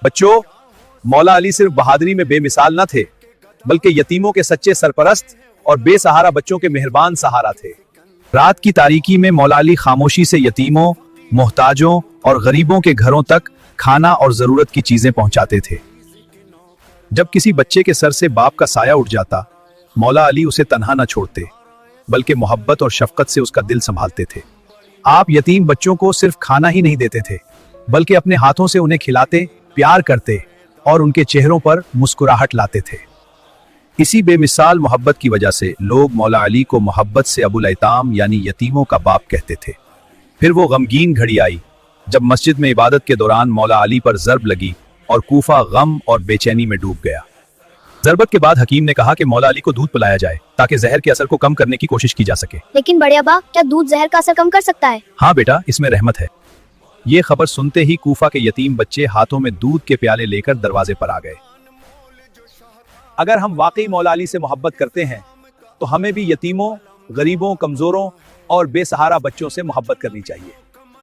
बच्चों, मौला अली सिर्फ बहादुरी में बेमिसाल न थे, बल्कि यतीमों के सच्चे सरपरस्त और बेसहारा बच्चों के मेहरबान सहारा थे। रात की तारीकी में मौला अली खामोशी से यतीमों, मोहताजों और गरीबों के घरों तक खाना और जरूरत की चीजें पहुंचाते थे। जब किसी बच्चे के सर से बाप का साया उठ जाता, मौला अली उसे तन्हा न छोड़ते, बल्कि मोहब्बत और शफकत से उसका दिल संभालते थे। आप यतीम बच्चों को सिर्फ खाना ही नहीं देते थे, बल्कि अपने हाथों से उन्हें खिलाते, प्यार करते और उनके चेहरों पर मुस्कुराहट लाते थे। इसी बेमिसाल मोहब्बत की वजह से लोग मौला अली को मोहब्बत से अबुल ऐताम यानी यतीमों का बाप कहते थे। फिर वो गमगीन घड़ी आई जब मस्जिद में इबादत के दौरान मौला अली पर ज़र्ब लगी और कूफा गम और बेचैनी में डूब गया। ज़रबत के बाद हकीम ने कहा कि मौला अली को दूध पिलाया जाए ताकि जहर के असर को कम करने की कोशिश की जा सके। लेकिन बड़े अब्बा, क्या दूध जहर का असर कम कर सकता है? हाँ बेटा, इसमें रहमत है। ये खबर सुनते ही कूफा के यतीम बच्चे हाथों में दूध के प्याले लेकर दरवाजे पर आ गए। अगर हम वाकई मौला अली से मोहब्बत करते हैं तो हमें भी यतीमों, गरीबों, कमजोरों और बेसहारा बच्चों से मोहब्बत करनी चाहिए।